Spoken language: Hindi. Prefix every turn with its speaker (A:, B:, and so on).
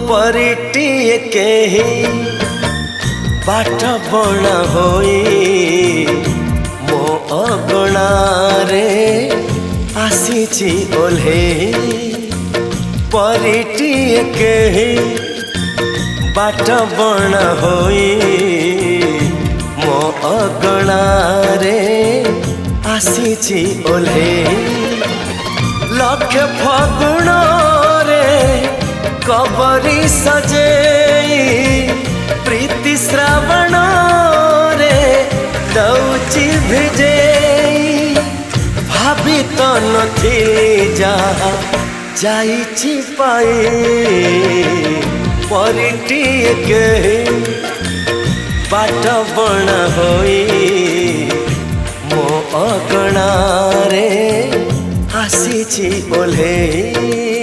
A: परिटिए केही बाट बणा होई मो अगणारे आसीची ओल्हे परिटिए केही बाट बणा होई मो अगणारे आसीची ओल्हे लक्ष्य फगुण रे कबरी सजेई प्रीति श्रावण रे दौची भिजेई भाभी तो नथी जहा जाइची पाई परिटिए केही बाट बणा होई मो अगणारे आसीची ओल्हे।